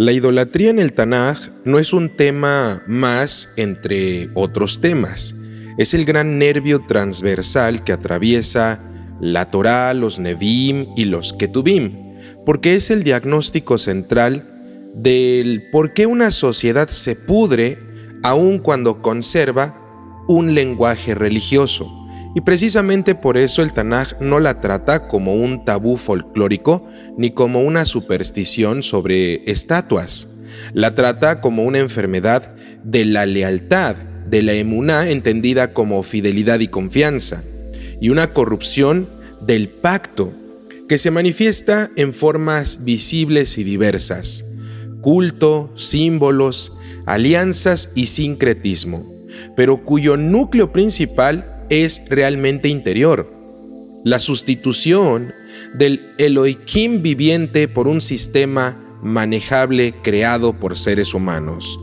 La idolatría en el Tanaj no es un tema más entre otros temas. Es el gran nervio transversal que atraviesa la Torá, los Nevi'im y los Ketubim, porque es el diagnóstico central del por qué una sociedad se pudre aun cuando conserva un lenguaje religioso. Y precisamente por eso el Tanaj no la trata como un tabú folclórico ni como una superstición sobre estatuas. La trata como una enfermedad de la lealtad, de la emuná entendida como fidelidad y confianza, y una corrupción del pacto que se manifiesta en formas visibles y diversas: culto, símbolos, alianzas y sincretismo, pero cuyo núcleo principal es realmente interior. La sustitución del Elohim viviente por un sistema manejable creado por seres humanos.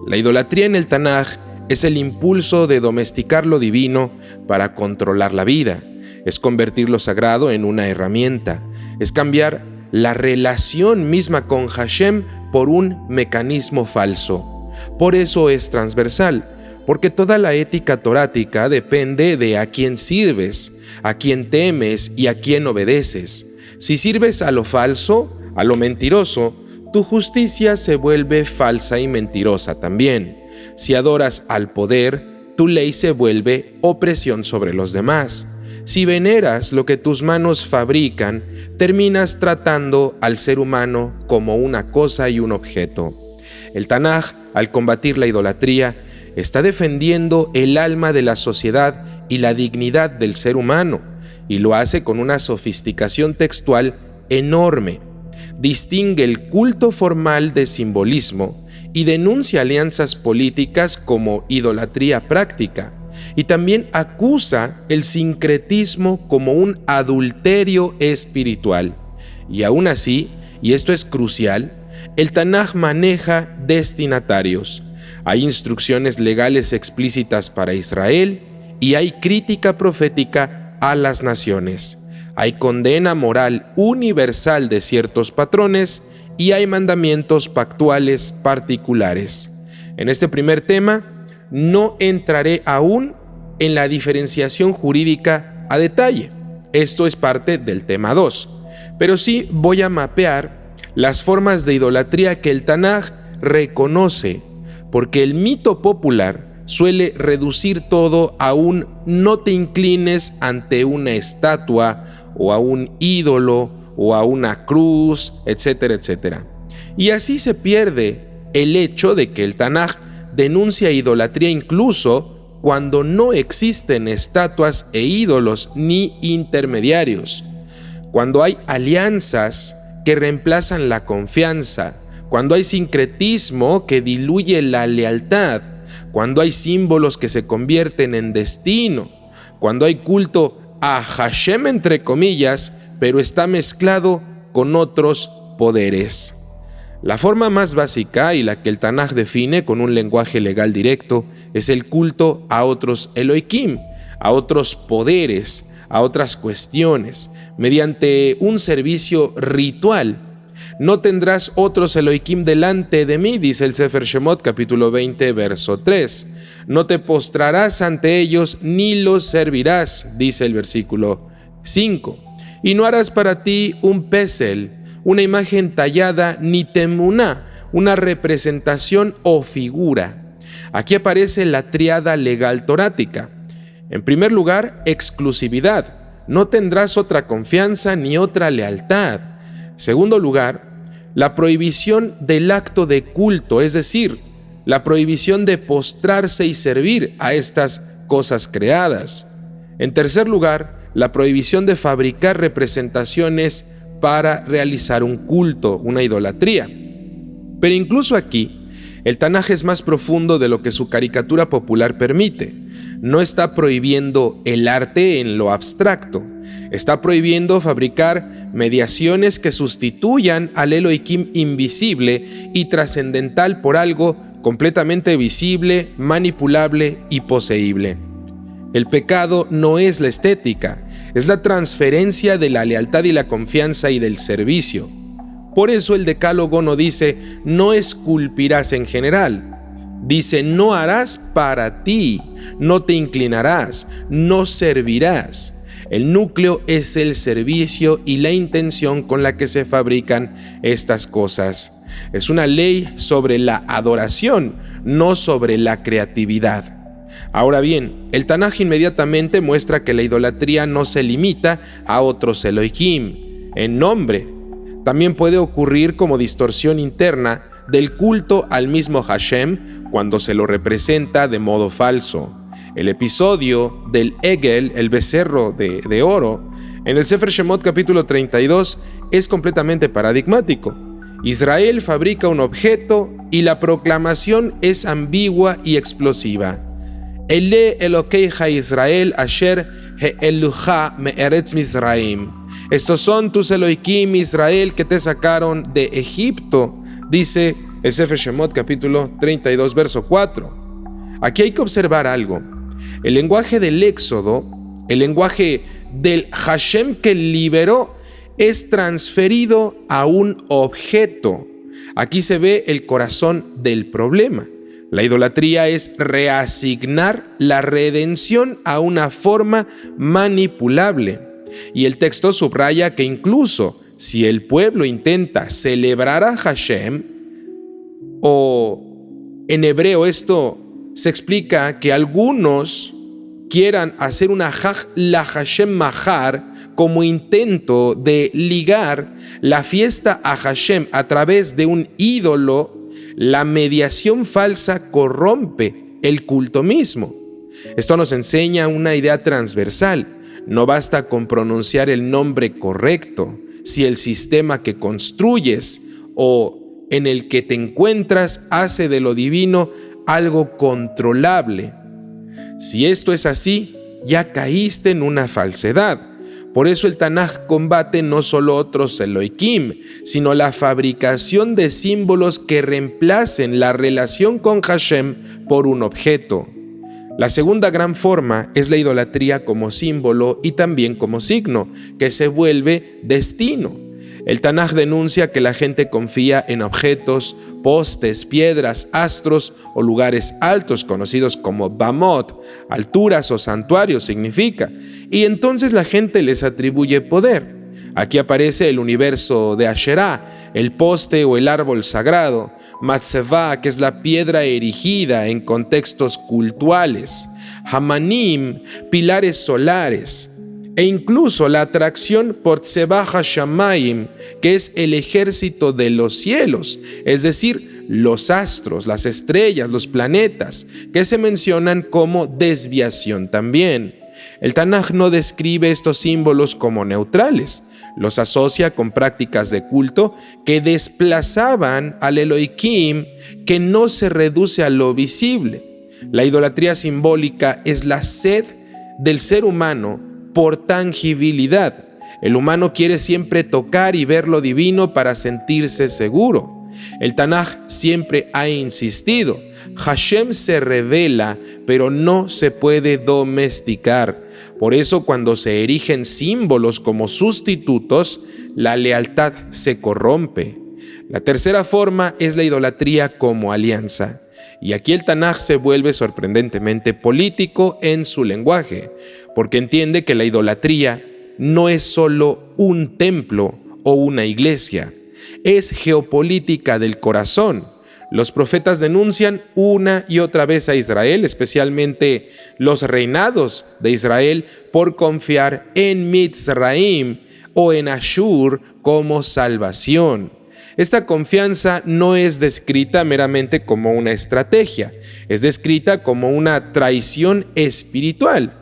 La idolatría en el Tanaj es el impulso de domesticar lo divino para controlar la vida. Es convertir lo sagrado en una herramienta. Es cambiar la relación misma con Hashem por un mecanismo falso. Por eso es transversal, porque toda la ética torática depende de a quién sirves, a quién temes y a quién obedeces. Si sirves a lo falso, a lo mentiroso, tu justicia se vuelve falsa y mentirosa también. Si adoras al poder, tu ley se vuelve opresión sobre los demás. Si veneras lo que tus manos fabrican, terminas tratando al ser humano como una cosa y un objeto. El Tanaj, al combatir la idolatría, está defendiendo el alma de la sociedad y la dignidad del ser humano, y lo hace con una sofisticación textual enorme. Distingue el culto formal de simbolismo y denuncia alianzas políticas como idolatría práctica, y también acusa el sincretismo como un adulterio espiritual. Y aún así, y esto es crucial, el Tanaj maneja destinatarios. Hay instrucciones legales explícitas para Israel y hay crítica profética a las naciones. Hay condena moral universal de ciertos patrones y hay mandamientos pactuales particulares. En este primer tema no entraré aún en la diferenciación jurídica a detalle. Esto es parte del tema 2, pero sí voy a mapear las formas de idolatría que el Tanaj reconoce, porque el mito popular suele reducir todo a un no te inclines ante una estatua o a un ídolo o a una cruz, etcétera, etcétera. Y así se pierde el hecho de que el Tanaj denuncia idolatría incluso cuando no existen estatuas e ídolos ni intermediarios, cuando hay alianzas que reemplazan la confianza, cuando hay sincretismo que diluye la lealtad, cuando hay símbolos que se convierten en destino, cuando hay culto a Hashem entre comillas, pero está mezclado con otros poderes. La forma más básica y la que el Tanaj define con un lenguaje legal directo es el culto a otros Elohim, a otros poderes, a otras cuestiones, mediante un servicio ritual. No tendrás otros Elohim delante de mí, dice el Sefer Shemot, capítulo 20, verso 3. No te postrarás ante ellos ni los servirás, dice el versículo 5. Y no harás para ti un pesel, una imagen tallada, ni temuná, una representación o figura. Aquí aparece la tríada legal torática. En primer lugar, exclusividad. No tendrás otra confianza ni otra lealtad. Segundo lugar, la prohibición del acto de culto, es decir, la prohibición de postrarse y servir a estas cosas creadas. En tercer lugar, la prohibición de fabricar representaciones para realizar un culto, una idolatría. Pero incluso aquí, el Tanaj es más profundo de lo que su caricatura popular permite. No está prohibiendo el arte en lo abstracto. Está prohibiendo fabricar mediaciones que sustituyan al Elohim invisible y trascendental por algo completamente visible, manipulable y poseíble. El pecado no es la estética, es la transferencia de la lealtad y la confianza y del servicio. Por eso el Decálogo no dice no esculpirás en general. Dice no harás para ti, no te inclinarás, no servirás. El núcleo es el servicio y la intención con la que se fabrican estas cosas. Es una ley sobre la adoración, no sobre la creatividad. Ahora bien, el Tanaj inmediatamente muestra que la idolatría no se limita a otros Elohim, en nombre. También puede ocurrir como distorsión interna del culto al mismo Hashem cuando se lo representa de modo falso. El episodio del Egel, el becerro de oro, en el Sefer Shemot capítulo 32 es completamente paradigmático. Israel fabrica un objeto y la proclamación es ambigua y explosiva. Ele Elokeja Israel asher he'eluja me'eretz Mizraim. Estos son tus Elohim Israel que te sacaron de Egipto, dice el Sefer Shemot capítulo 32 verso 4. Aquí hay que observar algo. El lenguaje del Éxodo, el lenguaje del Hashem que liberó, es transferido a un objeto. Aquí se ve el corazón del problema. La idolatría es reasignar la redención a una forma manipulable. Y el texto subraya que incluso si el pueblo intenta celebrar a Hashem, o en hebreo esto se explica que algunos quieran hacer una la Hashem Mahar como intento de ligar la fiesta a Hashem a través de un ídolo, la mediación falsa corrompe el culto mismo. Esto nos enseña una idea transversal. No basta con pronunciar el nombre correcto si el sistema que construyes o en el que te encuentras hace de lo divino algo controlable. Si esto es así, ya caíste en una falsedad. Por eso el Tanaj combate no solo otros Elohim, sino la fabricación de símbolos que reemplacen la relación con Hashem por un objeto. La segunda gran forma es la idolatría como símbolo y también como signo, que se vuelve destino. El Tanaj denuncia que la gente confía en objetos, postes, piedras, astros o lugares altos conocidos como Bamot, alturas o santuarios significa, y entonces la gente les atribuye poder. Aquí aparece el universo de Asherá, el poste o el árbol sagrado, Matzevá, que es la piedra erigida en contextos cultuales, Hamanim, pilares solares, e incluso la atracción por Tzevah HaShamayim, que es el ejército de los cielos, es decir, los astros, las estrellas, los planetas, que se mencionan como desviación también. El Tanaj no describe estos símbolos como neutrales, los asocia con prácticas de culto que desplazaban al Elohim, que no se reduce a lo visible. La idolatría simbólica es la sed del ser humano por tangibilidad. El humano quiere siempre tocar y ver lo divino para sentirse seguro. El Tanaj siempre ha insistido, Hashem se revela, pero no se puede domesticar. Por eso cuando se erigen símbolos como sustitutos, la lealtad se corrompe. La tercera forma es la idolatría como alianza. Y aquí el Tanaj se vuelve sorprendentemente político en su lenguaje, porque entiende que la idolatría no es solo un templo o una iglesia, es geopolítica del corazón. Los profetas denuncian una y otra vez a Israel, especialmente los reinados de Israel, por confiar en Mitzraim o en Ashur como salvación. Esta confianza no es descrita meramente como una estrategia, es descrita como una traición espiritual.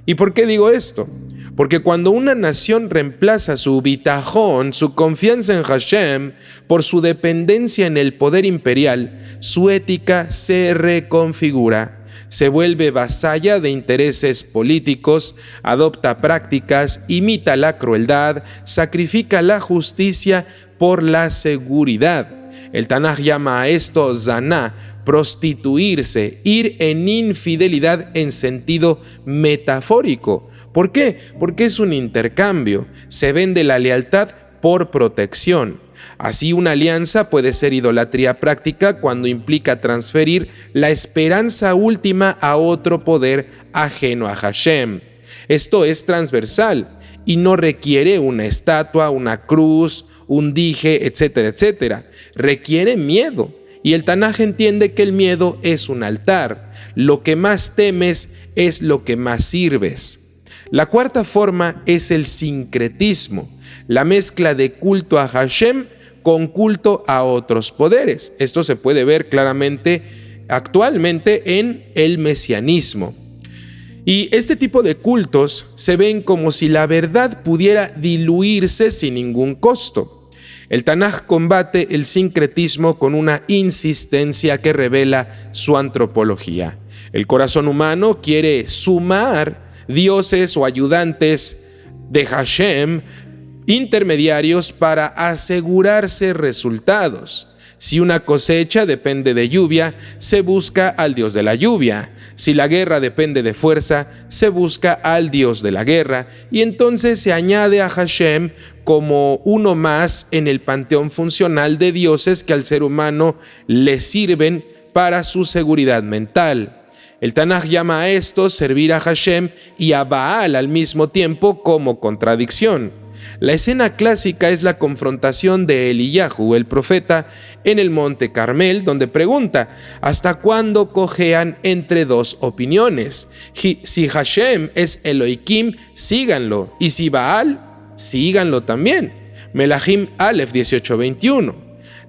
¿Y por qué digo esto? Porque cuando una nación reemplaza su bitajón, su confianza en Hashem, por su dependencia en el poder imperial, su ética se reconfigura, se vuelve vasalla de intereses políticos, adopta prácticas, imita la crueldad, sacrifica la justicia por la seguridad. El Tanaj llama a esto zaná, prostituirse, ir en infidelidad en sentido metafórico. ¿Por qué? Porque es un intercambio. Se vende la lealtad por protección. Así, una alianza puede ser idolatría práctica cuando implica transferir la esperanza última a otro poder ajeno a Hashem. Esto es transversal y no requiere una estatua, una cruz, un dije, etcétera, etcétera. Requiere miedo. Y el Tanaj entiende que el miedo es un altar. Lo que más temes es lo que más sirves. La cuarta forma es el sincretismo, la mezcla de culto a Hashem con culto a otros poderes. Esto se puede ver claramente actualmente en el mesianismo. Y este tipo de cultos se ven como si la verdad pudiera diluirse sin ningún costo. El Tanaj combate el sincretismo con una insistencia que revela su antropología. El corazón humano quiere sumar dioses o ayudantes de Hashem, intermediarios para asegurarse resultados. Si una cosecha depende de lluvia, se busca al dios de la lluvia. Si la guerra depende de fuerza, se busca al dios de la guerra. Y entonces se añade a Hashem como uno más en el panteón funcional de dioses que al ser humano le sirven para su seguridad mental. El Tanaj llama a esto servir a Hashem y a Baal al mismo tiempo como contradicción. La escena clásica es la confrontación de Eliyahu, el profeta, en el monte Carmel, donde pregunta: ¿hasta cuándo cojean entre dos opiniones? Si Hashem es Elohim, síganlo, y si Baal, síganlo también. Melahim Aleph 18:21.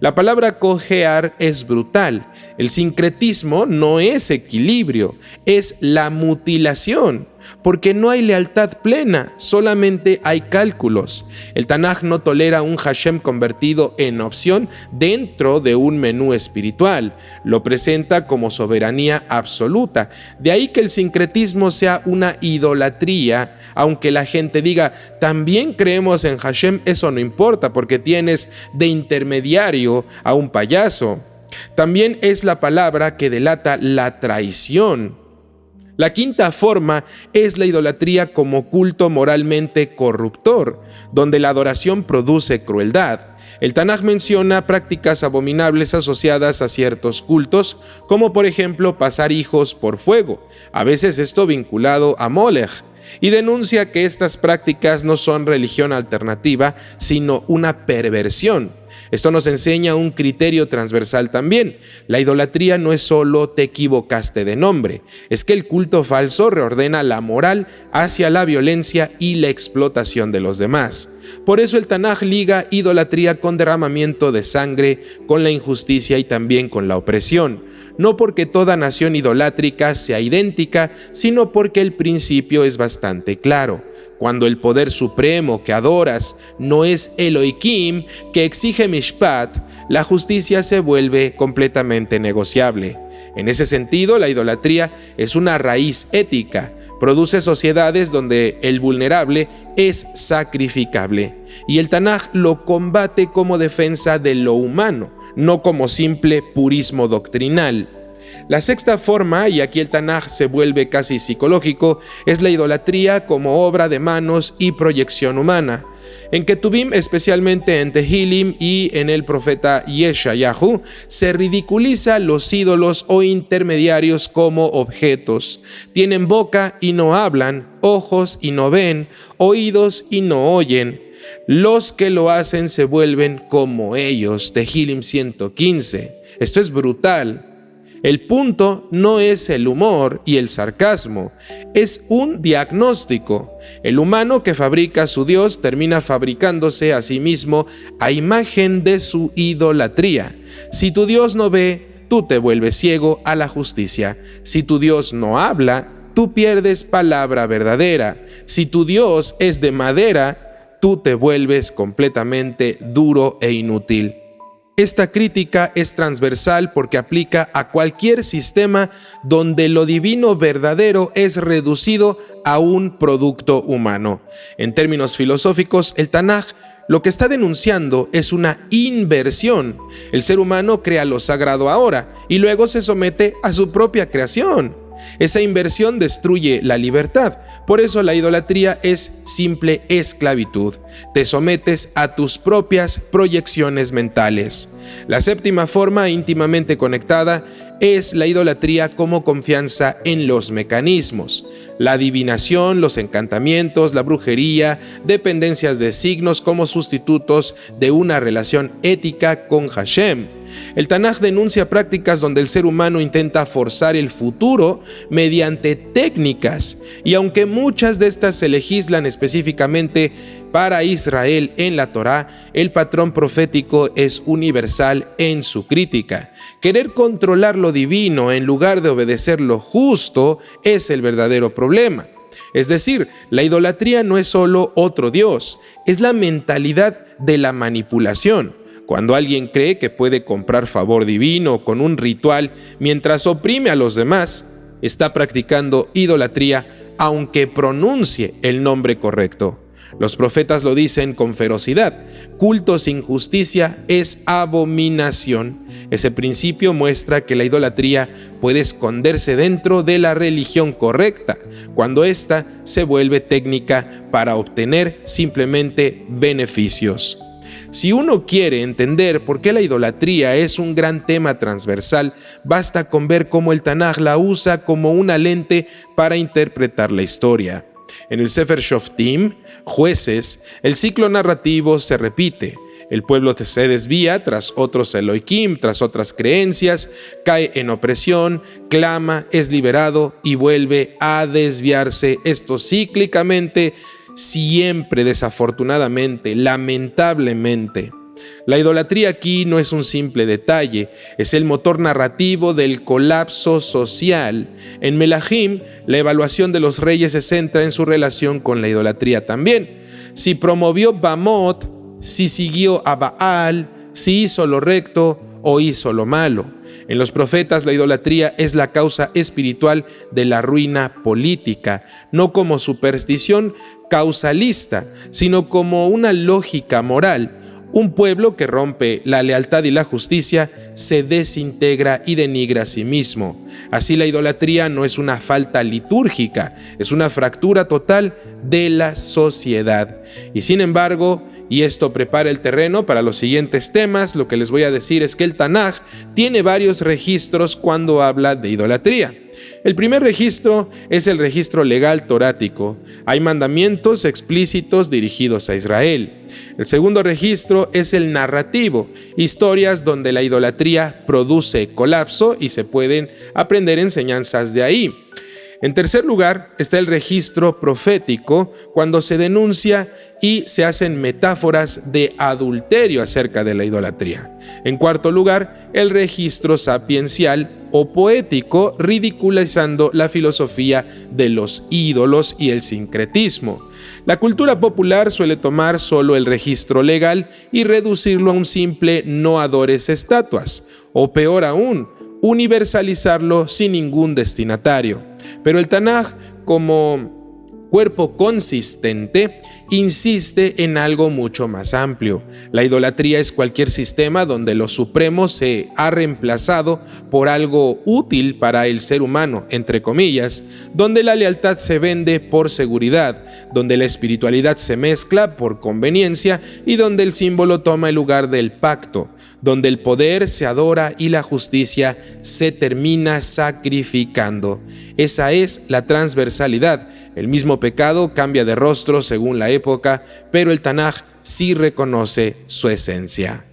La palabra cojear es brutal. El sincretismo no es equilibrio, es la mutilación, porque no hay lealtad plena, solamente hay cálculos. El Tanaj no tolera un Hashem convertido en opción dentro de un menú espiritual, lo presenta como soberanía absoluta. De ahí que el sincretismo sea una idolatría, aunque la gente diga, también creemos en Hashem, eso no importa, porque tienes de intermediario a un payaso. También es la palabra que delata la traición. La quinta forma es la idolatría como culto moralmente corruptor, donde la adoración produce crueldad. El Tanaj menciona prácticas abominables asociadas a ciertos cultos, como por ejemplo pasar hijos por fuego, a veces esto vinculado a Molech, y denuncia que estas prácticas no son religión alternativa, sino una perversión. Esto nos enseña un criterio transversal también. La idolatría no es solo te equivocaste de nombre, es que el culto falso reordena la moral hacia la violencia y la explotación de los demás. Por eso el Tanaj liga idolatría con derramamiento de sangre, con la injusticia y también con la opresión. No porque toda nación idolátrica sea idéntica, sino porque el principio es bastante claro. Cuando el poder supremo que adoras no es Elohim, que exige Mishpat, la justicia se vuelve completamente negociable. En ese sentido, la idolatría es una raíz ética. Produce sociedades donde el vulnerable es sacrificable. Y el Tanaj lo combate como defensa de lo humano, no como simple purismo doctrinal. La sexta forma, y aquí el Tanaj se vuelve casi psicológico, es la idolatría como obra de manos y proyección humana. En Ketuvim, especialmente en Tehilim y en el profeta Yeshayahu, se ridiculiza los ídolos o intermediarios como objetos. Tienen boca y no hablan, ojos y no ven, oídos y no oyen. Los que lo hacen se vuelven como ellos. Tehilim 115. Esto es brutal. El punto no es el humor y el sarcasmo, es un diagnóstico. El humano que fabrica a su Dios termina fabricándose a sí mismo a imagen de su idolatría. Si tu Dios no ve, tú te vuelves ciego a la justicia. Si tu Dios no habla, tú pierdes palabra verdadera. Si tu Dios es de madera, tú te vuelves completamente duro e inútil. Esta crítica es transversal porque aplica a cualquier sistema donde lo divino verdadero es reducido a un producto humano. En términos filosóficos, el Tanaj lo que está denunciando es una inversión. El ser humano crea lo sagrado ahora y luego se somete a su propia creación. Esa inversión destruye la libertad, Por eso la idolatría es simple esclavitud. Te sometes a tus propias proyecciones mentales. La séptima forma íntimamente conectada es la idolatría como confianza en los mecanismos. La adivinación, los encantamientos, la brujería, dependencias de signos como sustitutos de una relación ética con Hashem. El Tanaj denuncia prácticas donde el ser humano intenta forzar el futuro mediante técnicas, y aunque muchas de estas se legislan específicamente para Israel en la Torá, el patrón profético es universal en su crítica. Querer controlar lo divino en lugar de obedecer lo justo es el verdadero problema. Es decir, la idolatría no es solo otro Dios, es la mentalidad de la manipulación. Cuando alguien cree que puede comprar favor divino con un ritual mientras oprime a los demás, está practicando idolatría aunque pronuncie el nombre correcto. Los profetas lo dicen con ferocidad: culto sin justicia es abominación. Ese principio muestra que la idolatría puede esconderse dentro de la religión correcta, cuando ésta se vuelve técnica para obtener simplemente beneficios. Si uno quiere entender por qué la idolatría es un gran tema transversal, basta con ver cómo el Tanaj la usa como una lente para interpretar la historia. En el Sefer Shoftim, Jueces, el ciclo narrativo se repite. El pueblo se desvía tras otros Elohim, tras otras creencias, cae en opresión, clama, es liberado y vuelve a desviarse. Esto cíclicamente, siempre desafortunadamente, lamentablemente. La idolatría aquí no es un simple detalle, es el motor narrativo del colapso social. En Melahim, la evaluación de los reyes se centra en su relación con la idolatría también. Si promovió Bamot, si siguió a Baal, si hizo lo recto o hizo lo malo. En los profetas, la idolatría es la causa espiritual de la ruina política, no como superstición causalista, sino como una lógica moral. Un pueblo que rompe la lealtad y la justicia se desintegra y denigra a sí mismo. Así, la idolatría no es una falta litúrgica, es una fractura total de la sociedad. Y sin embargo, y esto prepara el terreno para los siguientes temas, lo que les voy a decir es que el Tanaj tiene varios registros cuando habla de idolatría. El primer registro es el registro legal torático. Hay mandamientos explícitos dirigidos a Israel. El segundo registro es el narrativo, historias donde la idolatría produce colapso y se pueden aprender enseñanzas de ahí. En tercer lugar está el registro profético, cuando se denuncia y se hacen metáforas de adulterio acerca de la idolatría. En cuarto lugar, el registro sapiencial o poético, ridiculizando la filosofía de los ídolos y el sincretismo. La cultura popular suele tomar solo el registro legal y reducirlo a un simple "no adores estatuas", o peor aún, universalizarlo sin ningún destinatario. Pero el Tanaj, como cuerpo consistente, insiste en algo mucho más amplio. La idolatría es cualquier sistema donde lo supremo se ha reemplazado por algo útil para el ser humano, entre comillas, donde la lealtad se vende por seguridad, donde la espiritualidad se mezcla por conveniencia y donde el símbolo toma el lugar del pacto, donde el poder se adora y la justicia se termina sacrificando. Esa es la transversalidad. El mismo pecado cambia de rostro según la época, pero el Tanaj sí reconoce su esencia.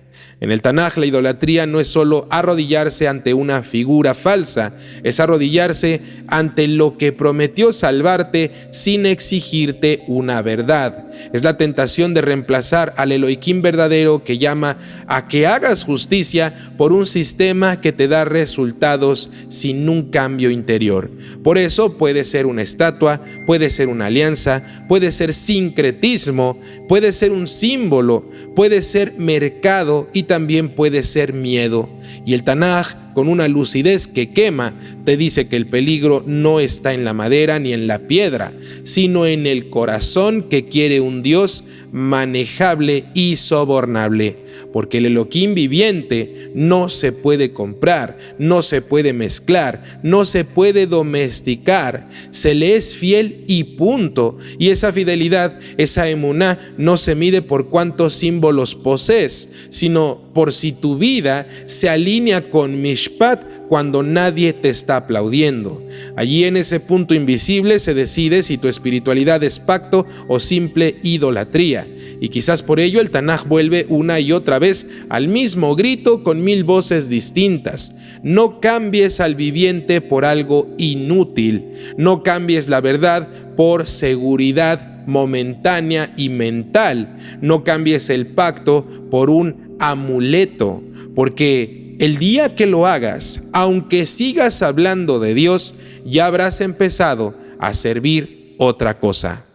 En el Tanaj, la idolatría no es solo arrodillarse ante una figura falsa, es arrodillarse ante lo que prometió salvarte sin exigirte una verdad. Es la tentación de reemplazar al Elohim verdadero que llama a que hagas justicia por un sistema que te da resultados sin un cambio interior. Por eso puede ser una estatua, puede ser una alianza, puede ser sincretismo, puede ser un símbolo, puede ser mercado y también puede ser miedo. Y el Tanaj, con una lucidez que quema, te dice que el peligro no está en la madera ni en la piedra, sino en el corazón que quiere un Dios manejable y sobornable, porque el Elohim viviente no se puede comprar, no se puede mezclar, no se puede domesticar, se le es fiel y punto. Y esa fidelidad, esa emuná, no se mide por cuántos símbolos posees, sino por si tu vida se alinea con Mishpat cuando nadie te está aplaudiendo. Allí en ese punto invisible se decide si tu espiritualidad es pacto o simple idolatría. Y quizás por ello el Tanaj vuelve una y otra vez al mismo grito con 1000 voces distintas. No cambies al viviente por algo inútil. No cambies la verdad por seguridad momentánea y mental. No cambies el pacto por un amuleto, porque el día que lo hagas, aunque sigas hablando de Dios, ya habrás empezado a servir otra cosa.